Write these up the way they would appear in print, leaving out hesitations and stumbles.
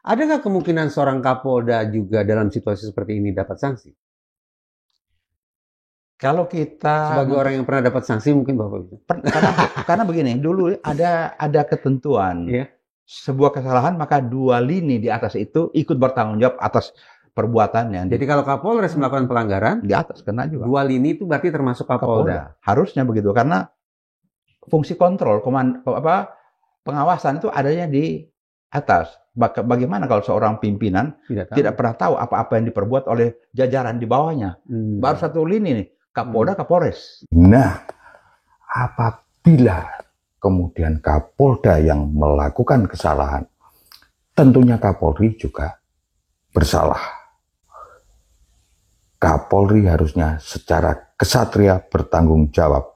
Adakah kemungkinan seorang Kapolda juga dalam situasi seperti ini dapat sanksi? Kalau kita Sebagai orang yang pernah dapat sanksi mungkin Bapak bisa. karena begini, dulu ada ketentuan. Iya. Sebuah kesalahan maka 2 lini di atas itu ikut bertanggung jawab atas perbuatannya. Jadi kalau Kapolres melakukan pelanggaran, di atas kena juga. 2 lini itu berarti termasuk Kapolda. Harusnya begitu, karena fungsi kontrol, pengawasan itu adanya di atas. Bagaimana kalau seorang pimpinan tidak pernah tahu apa-apa yang diperbuat oleh jajaran di bawahnya? Baru 1 lini nih, Kapolda, Kapolres. Nah, apabila kemudian Kapolda yang melakukan kesalahan, tentunya Kapolri juga bersalah. Kapolri harusnya secara kesatria bertanggung jawab.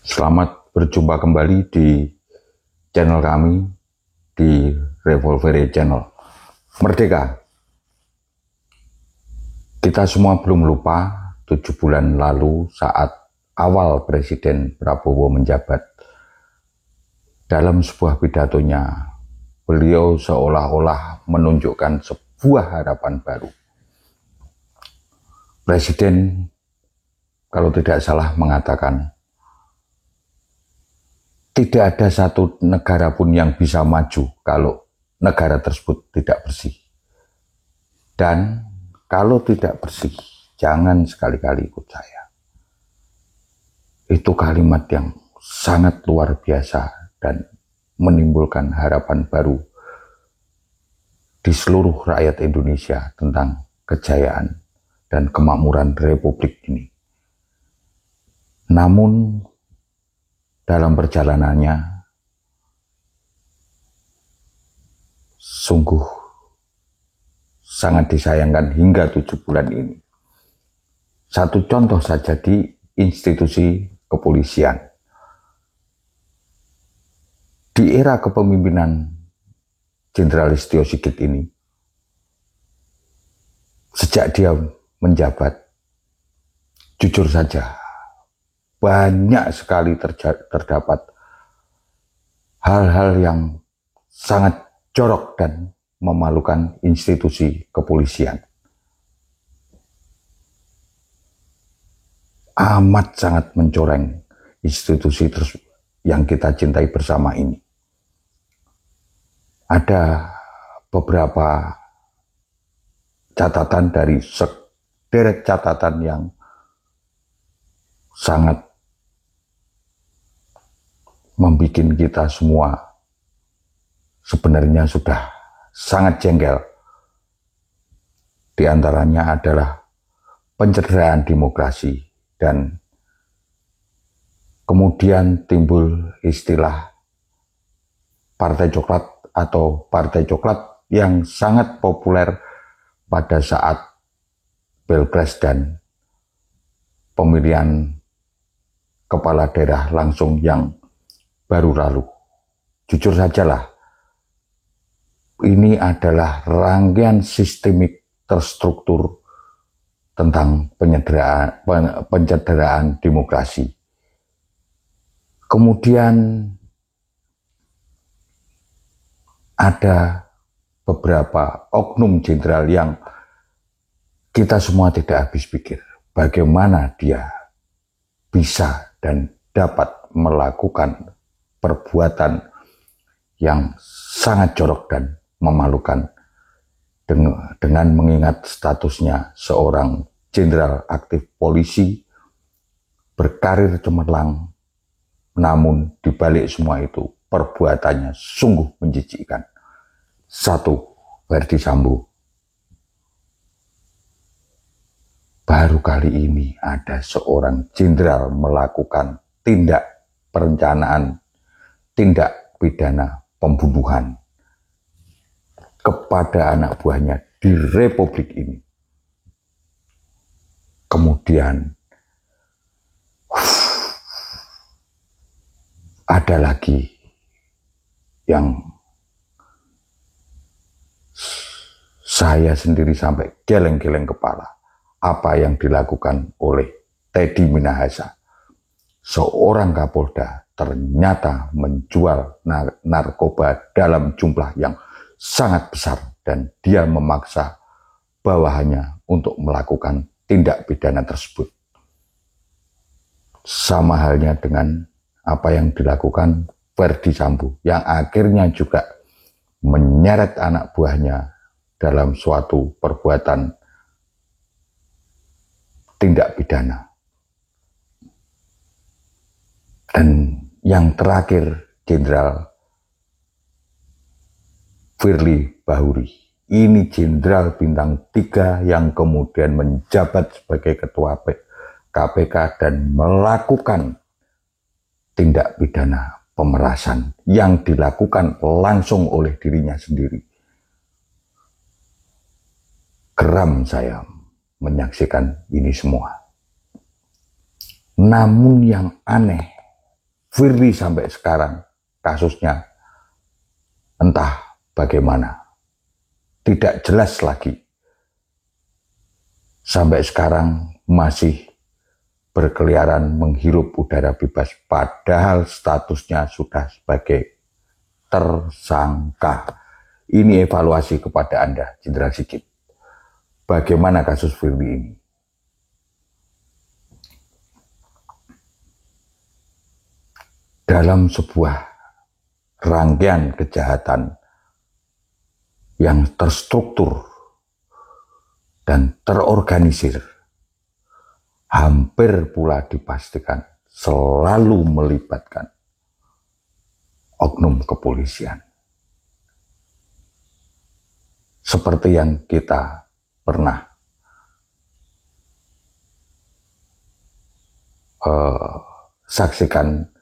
Selamat berjumpa kembali di channel kami, di Revolvere Channel. Merdeka. Kita semua belum lupa 7 bulan lalu saat awal Presiden Prabowo menjabat. Dalam sebuah pidatonya, beliau seolah-olah menunjukkan sebuah harapan baru. Presiden, kalau tidak salah, mengatakan, tidak ada satu negara pun yang bisa maju kalau negara tersebut tidak bersih. Dan kalau tidak bersih, jangan sekali-kali ikut saya. Itu kalimat yang sangat luar biasa dan menimbulkan harapan baru di seluruh rakyat Indonesia tentang kejayaan dan kemakmuran Republik ini. Namun, dalam perjalanannya, sungguh sangat disayangkan hingga 7 bulan ini. Satu contoh saja di institusi kepolisian. Di era kepemimpinan Jenderal Listio Sigit ini, sejak dia menjabat, jujur saja, banyak sekali terdapat hal-hal yang sangat jorok dan memalukan institusi kepolisian. Amat sangat mencoreng institusi yang kita cintai bersama ini. Ada beberapa catatan dari sederet catatan yang sangat membuat kita semua sebenarnya sudah sangat jengkel. Di antaranya adalah pencederaan demokrasi, dan kemudian timbul istilah Partai Coklat atau Partai Coklat yang sangat populer pada saat Pilpres dan pemilihan kepala daerah langsung yang baru lalu. Jujur sajalah, ini adalah rangkaian sistemik terstruktur tentang pencederaan demokrasi. Kemudian ada beberapa oknum jenderal yang kita semua tidak habis pikir bagaimana dia bisa dan dapat melakukan perbuatan yang sangat jorok dan memalukan dengan mengingat statusnya seorang jenderal aktif polisi berkarir cemerlang, namun dibalik semua itu perbuatannya sungguh menjijikkan. 1. Verdi Sambo. Baru kali ini ada seorang jenderal melakukan tindak perencanaan, tindak pidana pembunuhan kepada anak buahnya di Republik ini. Kemudian ada lagi yang saya sendiri sampai geleng-geleng kepala, apa yang dilakukan oleh Teddy Minahasa, seorang Kapolda ternyata menjual narkoba dalam jumlah yang sangat besar dan dia memaksa bawahannya untuk melakukan tindak pidana tersebut. Sama halnya dengan apa yang dilakukan Verdi Sambo yang akhirnya juga menyeret anak buahnya dalam suatu perbuatan tindak pidana. Dan yang terakhir, Jenderal Firly Bahuri. Ini Jenderal bintang 3 yang kemudian menjabat sebagai Ketua KPK dan melakukan tindak pidana pemerasan yang dilakukan langsung oleh dirinya sendiri. Geram saya menyaksikan ini semua. Namun yang aneh, Firly sampai sekarang kasusnya entah bagaimana. Tidak jelas lagi. Sampai sekarang masih berkeliaran menghirup udara bebas, padahal statusnya sudah sebagai tersangka. Ini evaluasi kepada Anda, Jenderal Sigit. Bagaimana kasus Firly ini? Dalam sebuah rangkaian kejahatan yang terstruktur dan terorganisir, hampir pula dipastikan selalu melibatkan oknum kepolisian. Seperti yang kita pernah saksikan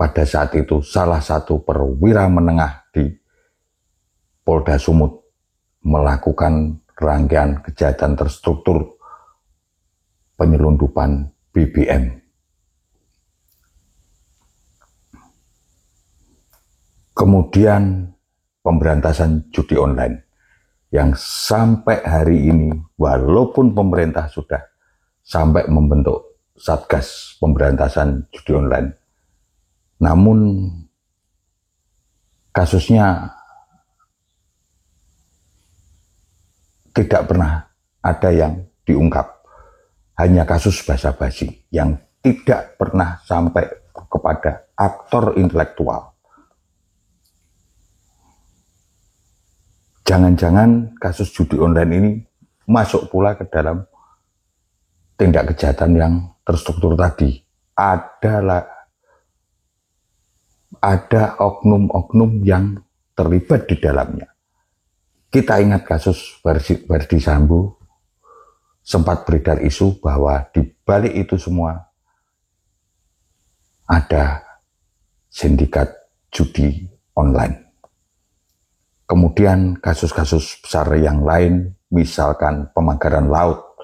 pada saat itu, salah satu perwira menengah di Polda Sumut melakukan rangkaian kejahatan terstruktur penyelundupan BBM. Kemudian pemberantasan judi online yang sampai hari ini, walaupun pemerintah sudah sampai membentuk Satgas pemberantasan judi online, namun kasusnya tidak pernah ada yang diungkap. Hanya kasus basa-basi yang tidak pernah sampai kepada aktor intelektual. Jangan-jangan kasus judi online ini masuk pula ke dalam tindak kejahatan yang terstruktur tadi. Ada oknum-oknum yang terlibat di dalamnya. Kita ingat kasus Verdi Sambo, sempat beredar isu bahwa di balik itu semua ada sindikat judi online. Kemudian kasus-kasus besar yang lain, misalkan pemagaran laut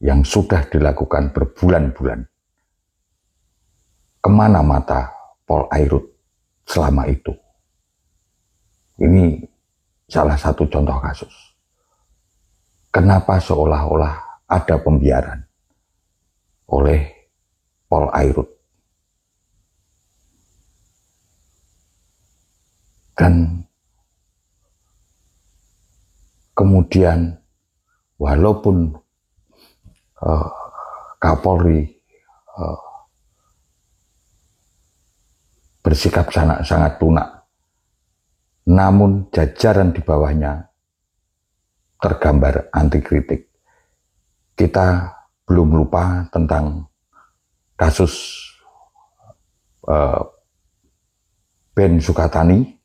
yang sudah dilakukan berbulan-bulan. Kemana mata Polairut selama itu? Ini salah satu contoh kasus. Kenapa seolah-olah ada pembiaran oleh Polairut? Dan kemudian walaupun Kapolri bersikap sangat lunak, namun jajaran di bawahnya tergambar anti kritik. Kita belum lupa tentang kasus Ben Sukatani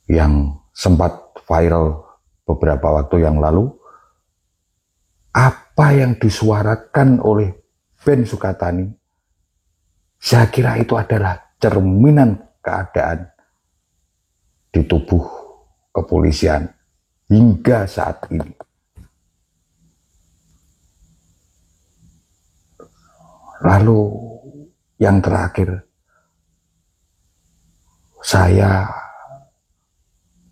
yang sempat viral beberapa waktu yang lalu. Apa yang disuarakan oleh Ben Sukatani, saya kira itu adalah cerminan keadaan di tubuh kepolisian hingga saat ini. Lalu yang terakhir, saya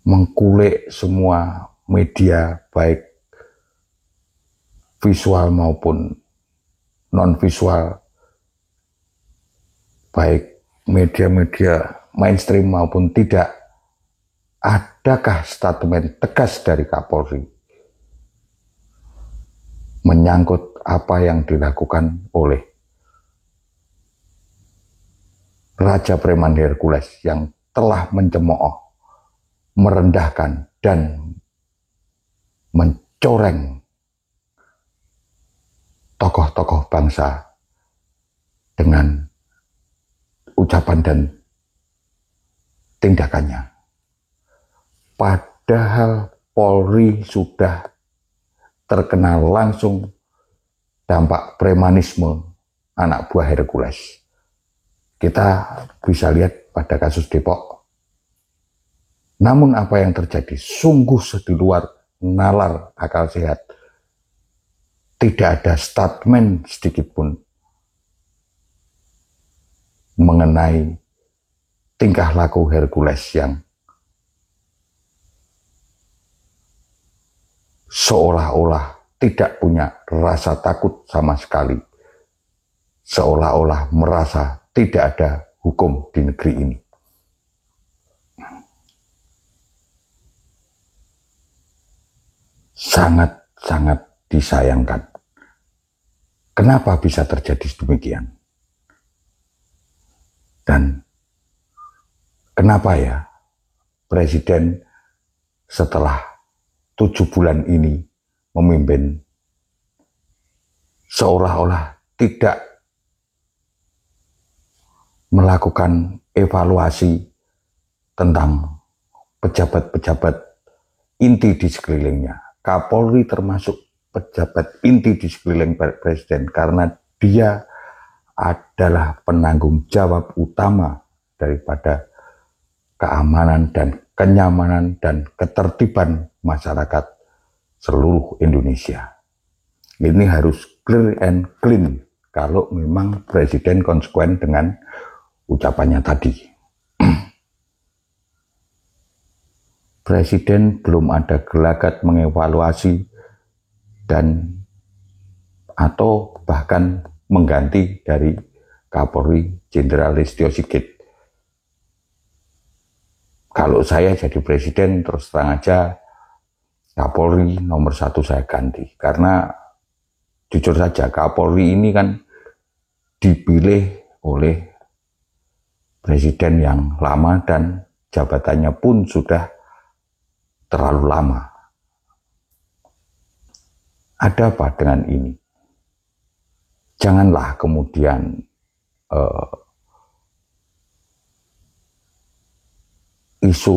mengkulik semua media baik visual maupun non-visual, baik media-media mainstream maupun tidak. Adakah statement tegas dari Kapolri menyangkut apa yang dilakukan oleh Raja Preman Hercules yang telah mencemooh, merendahkan, dan mencoreng tokoh-tokoh bangsa dengan ucapan dan tindakannya. Padahal Polri sudah terkenal langsung dampak premanisme anak buah Hercules. Kita bisa lihat pada kasus Depok. Namun apa yang terjadi sungguh di luar nalar akal sehat. Tidak ada statement sedikit pun mengenai tingkah laku Hercules yang seolah-olah tidak punya rasa takut sama sekali. Seolah-olah merasa tidak ada hukum di negeri ini. Sangat-sangat disayangkan. Kenapa bisa terjadi demikian? Dan kenapa ya Presiden setelah 7 bulan ini memimpin seolah-olah tidak melakukan evaluasi tentang pejabat-pejabat inti di sekelilingnya. Kapolri termasuk pejabat inti di sekeliling Presiden karena dia adalah penanggung jawab utama daripada keamanan dan kenyamanan dan ketertiban masyarakat seluruh Indonesia. Ini harus clear and clean kalau memang Presiden konsekuen dengan ucapannya tadi. Presiden belum ada gelagat mengevaluasi dan atau bahkan mengganti dari Kapolri Jenderal Listio Sigit. Kalau saya jadi Presiden, terus terang aja Kapolri nomor 1 saya ganti. Karena jujur saja Kapolri ini kan dipilih oleh Presiden yang lama dan jabatannya pun sudah terlalu lama. Ada apa dengan ini? Janganlah kemudian isu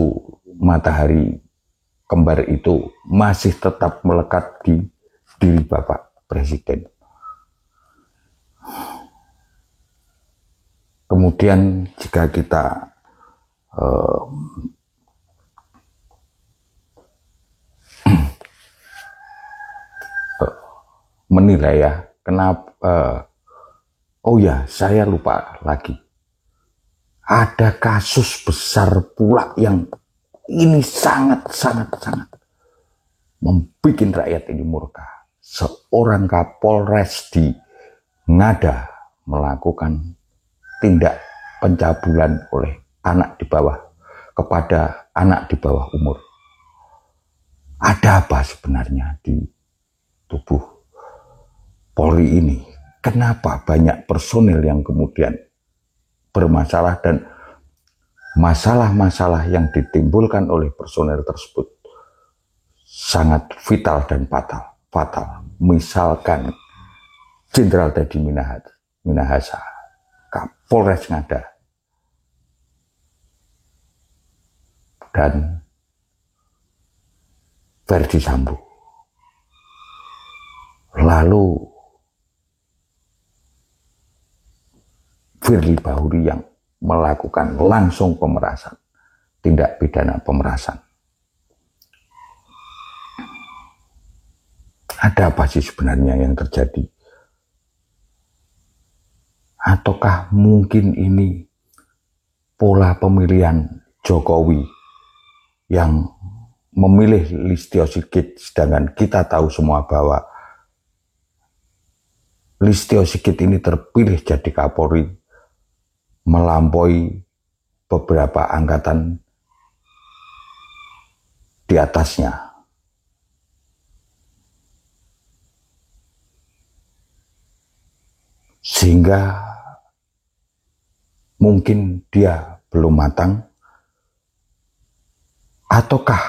matahari kembar itu masih tetap melekat di diri Bapak Presiden. Kemudian jika kita menilai ya, kenapa oh ya, saya lupa lagi. Ada kasus besar pula yang ini sangat membuat rakyat ini murka. Seorang Kapolres di Ngada melakukan tindak pencabulan oleh anak di bawah kepada anak di bawah umur. Ada apa sebenarnya di tubuh Polri ini? Kenapa banyak personil yang kemudian bermasalah dan masalah-masalah yang ditimbulkan oleh personel tersebut sangat vital dan fatal. Misalkan Jenderal Teddy Minahasa, Kapolres Ngada, dan Verdi Sambo. Lalu Firly Bahuri yang melakukan langsung pemerasan, tindak pidana pemerasan. Ada apa sih sebenarnya yang terjadi? Ataukah mungkin ini pola pemilihan Jokowi yang memilih Listio Sigit, sedangkan kita tahu semua bahwa Listio Sigit ini terpilih jadi Kapolri melampaui beberapa angkatan di atasnya. Sehingga mungkin dia belum matang, ataukah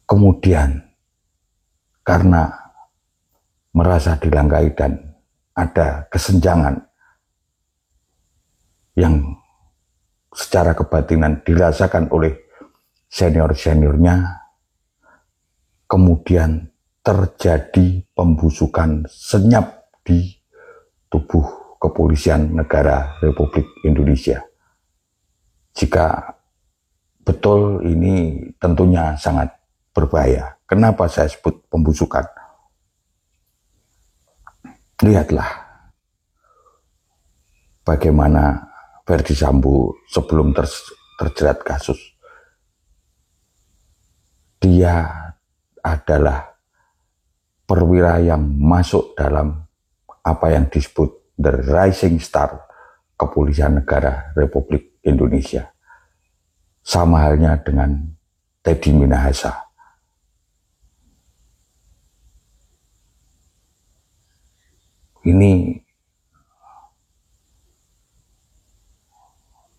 kemudian karena merasa dilangkai dan ada kesenjangan yang secara kebatinan dirasakan oleh senior-seniornya, kemudian terjadi pembusukan senyap di tubuh Kepolisian Negara Republik Indonesia. Jika betul, ini tentunya sangat berbahaya. Kenapa saya sebut pembusukan? Lihatlah bagaimana Verdi Sambo sebelum terjerat kasus. Dia adalah perwira yang masuk dalam apa yang disebut the rising star Kepolisian Negara Republik Indonesia. Sama halnya dengan Teddy Minahasa. Ini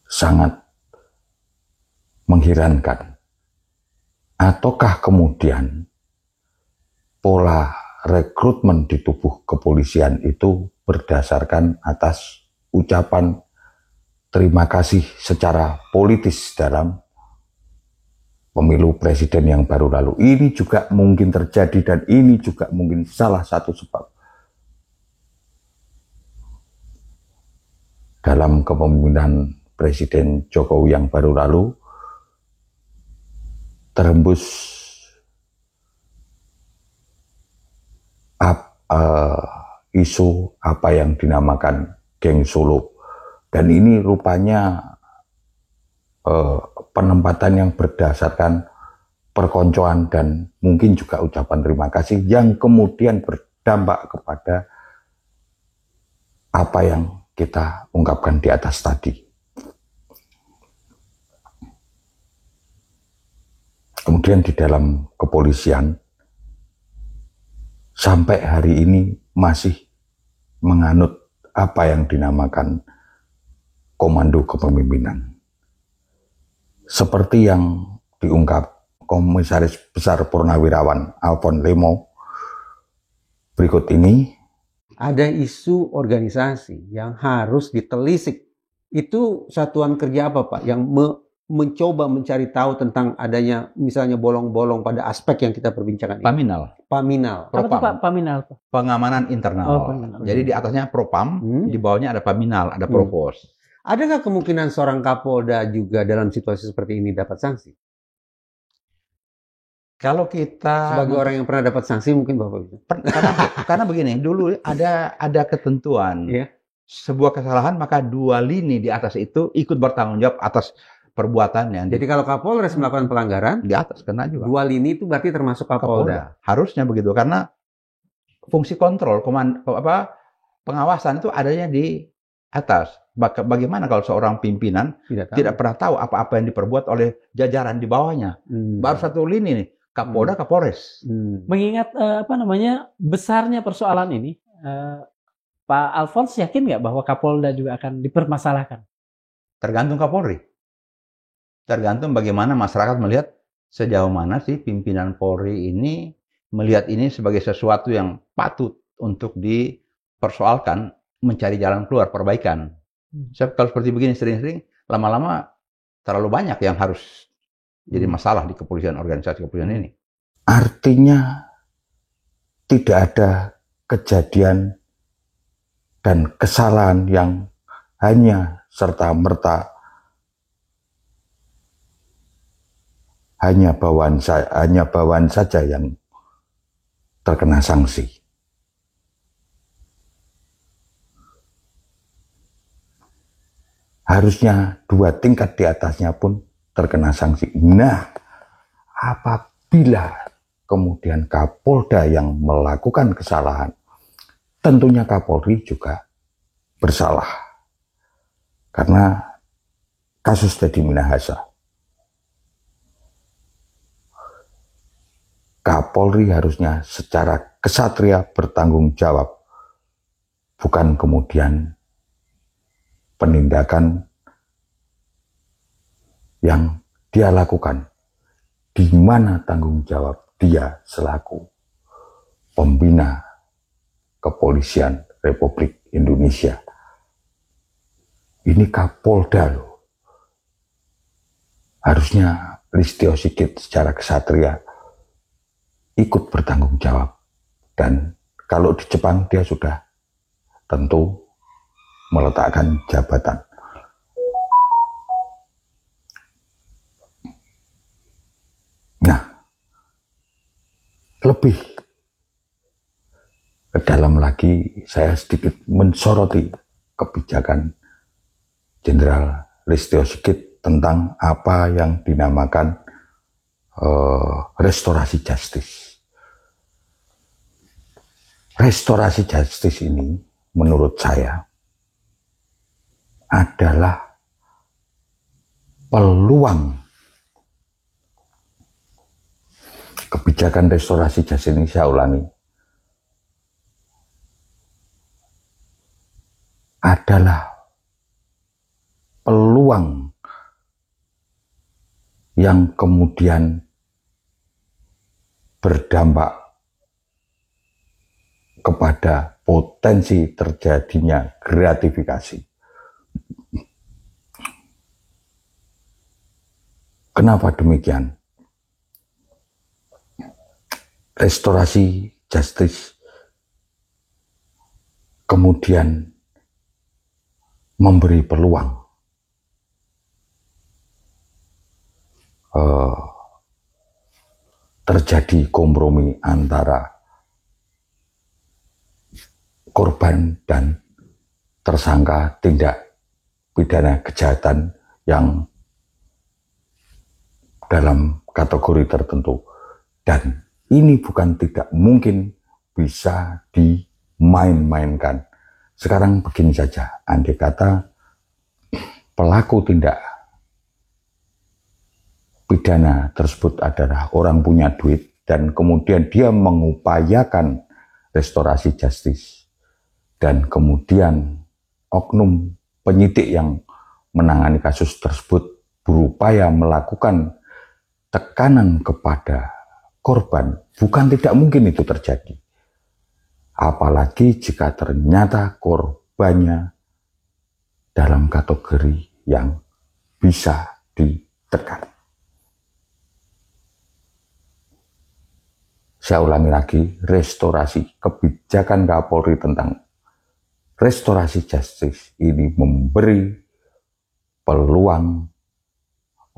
sangat mengherankan. Ataukah kemudian pola rekrutmen di tubuh kepolisian itu berdasarkan atas ucapan terima kasih secara politis dalam pemilu presiden yang baru lalu. Ini juga mungkin terjadi dan ini juga mungkin salah satu sebab dalam kepemimpinan Presiden Jokowi yang baru lalu terhembus isu apa yang dinamakan geng Solo, dan ini rupanya penempatan yang berdasarkan perkoncoan dan mungkin juga ucapan terima kasih yang kemudian berdampak kepada apa yang kita ungkapkan di atas tadi. Kemudian di dalam kepolisian sampai hari ini masih menganut apa yang dinamakan komando kepemimpinan. Seperti yang diungkap Komisaris Besar Purnawirawan Alfon Lemo berikut ini. Ada isu organisasi yang harus ditelisik. Itu satuan kerja apa, Pak? Yang mencoba mencari tahu tentang adanya misalnya bolong-bolong pada aspek yang kita perbincangkan ini. Paminal. Apa itu Pak Paminal? Pengamanan internal. Jadi di atasnya Propam, di bawahnya ada Paminal, ada Provos. Adakah kemungkinan seorang Kapolda juga dalam situasi seperti ini dapat sanksi? Kalau kita sebagai orang yang pernah dapat sanksi mungkin Bapak bisa. Karena begini, dulu ada ketentuan. Sebuah kesalahan maka 2 lini di atas itu ikut bertanggung jawab atas perbuatannya. Jadi kalau Kapolres melakukan pelanggaran, di atas kena juga. 2 lini itu berarti termasuk Kapolda. Harusnya begitu, karena fungsi kontrol, pengawasan itu adanya di atas. Bagaimana kalau seorang pimpinan tidak pernah tahu apa-apa yang diperbuat oleh jajaran di bawahnya? Baru 1 lini nih, Kapolda, Kapolres. Mengingat besarnya persoalan ini, Pak Alfons yakin nggak bahwa Kapolda juga akan dipermasalahkan? Tergantung Kapolri. Tergantung bagaimana masyarakat melihat sejauh mana sih pimpinan Polri ini melihat ini sebagai sesuatu yang patut untuk dipersoalkan, mencari jalan keluar, perbaikan. Sebab kalau seperti begini sering-sering, lama-lama terlalu banyak yang harus jadi masalah di kepolisian, organisasi kepolisian ini. Artinya tidak ada kejadian dan kesalahan yang hanya serta-merta hanya bawaan saja yang terkena sanksi. harusnya 2 tingkat di atasnya pun terkena sanksi. Nah, apabila kemudian Kapolda yang melakukan kesalahan, tentunya Kapolri juga bersalah. Karena kasus Teddy Minahasa, Kapolri harusnya secara kesatria bertanggung jawab, bukan kemudian penindakan yang dia lakukan, di mana tanggung jawab dia selaku pembina Kepolisian Republik Indonesia. Ini Kapolda loh. Harusnya Listio Sigit secara kesatria ikut bertanggung jawab. Dan kalau di Jepang dia sudah tentu meletakkan jabatan. Nah, lebih ke dalam lagi saya sedikit mensoroti kebijakan Jenderal Listio Sigit tentang apa yang dinamakan restorasi justice. Restorasi justice ini menurut saya adalah peluang. Kebijakan restorasi justice ini, saya ulangi, adalah peluang yang kemudian berdampak kepada potensi terjadinya gratifikasi. Kenapa demikian? Restorasi justice kemudian memberi peluang terjadi kompromi antara korban dan tersangka tindak pidana kejahatan yang dalam kategori tertentu. Dan ini bukan tidak mungkin bisa dimain-mainkan. Sekarang begini saja, andai kata pelaku tindak pidana tersebut adalah orang punya duit dan kemudian dia mengupayakan restorasi justice, dan kemudian oknum penyidik yang menangani kasus tersebut berupaya melakukan tekanan kepada korban, bukan tidak mungkin itu terjadi. Apalagi jika ternyata korbannya dalam kategori yang bisa ditekan. Saya ulangi lagi, restorasi kebijakan Kapolri tentang restorasi justice ini memberi peluang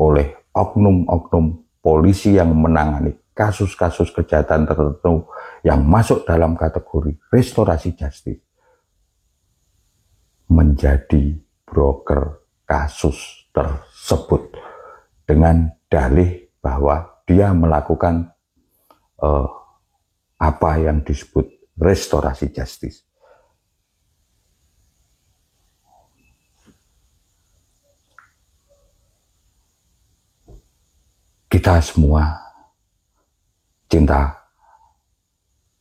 oleh oknum-oknum polisi yang menangani kasus-kasus kejahatan tertentu yang masuk dalam kategori restorasi justice menjadi broker kasus tersebut dengan dalih bahwa dia melakukan apa yang disebut restorasi justice. Kita semua cinta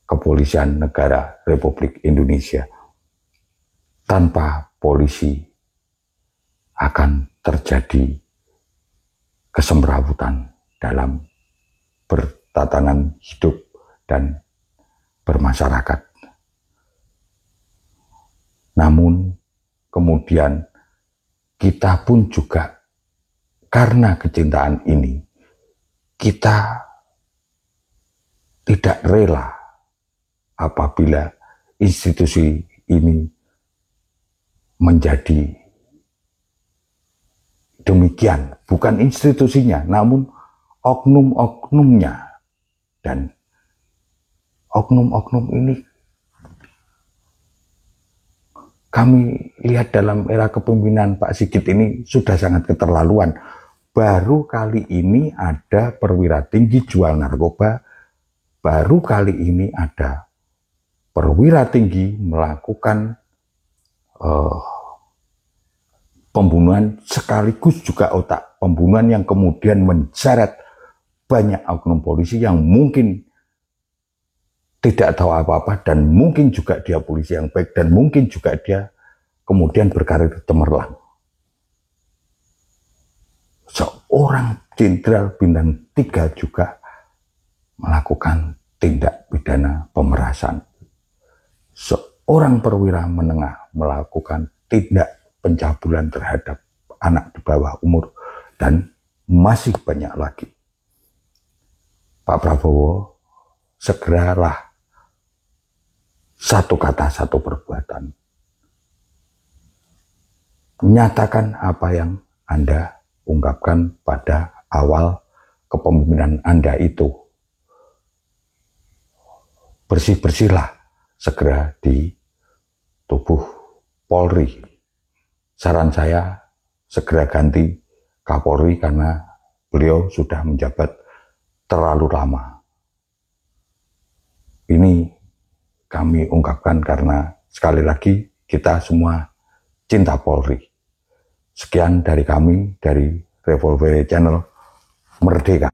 kepolisian negara Republik Indonesia. Tanpa polisi akan terjadi kesemrawutan dalam bertatanan hidup dan bermasyarakat. Namun kemudian kita pun juga karena kecintaan ini, kita tidak rela apabila institusi ini menjadi demikian. Bukan institusinya, namun oknum-oknumnya. Dan oknum-oknum ini kami lihat dalam era kepemimpinan Pak Sigit ini sudah sangat keterlaluan. Baru kali ini ada perwira tinggi jual narkoba, baru kali ini ada perwira tinggi melakukan pembunuhan sekaligus juga otak pembunuhan yang kemudian menjeret banyak oknum polisi yang mungkin tidak tahu apa-apa dan mungkin juga dia polisi yang baik dan mungkin juga dia kemudian berkarir cemerlang. Seorang jenderal bintang 3 juga melakukan tindak pidana pemerasan. Seorang perwira menengah melakukan tindak pencabulan terhadap anak di bawah umur dan masih banyak lagi. Pak Prabowo, segeralah satu kata, satu perbuatan. Nyatakan apa yang Anda ungkapkan pada awal kepemimpinan Anda itu. Bersih-bersihlah segera di tubuh Polri. Saran saya segera ganti Kapolri karena beliau sudah menjabat terlalu lama. Ini kami ungkapkan karena sekali lagi kita semua cinta Polri. Sekian dari kami, dari Revolver Channel Merdeka.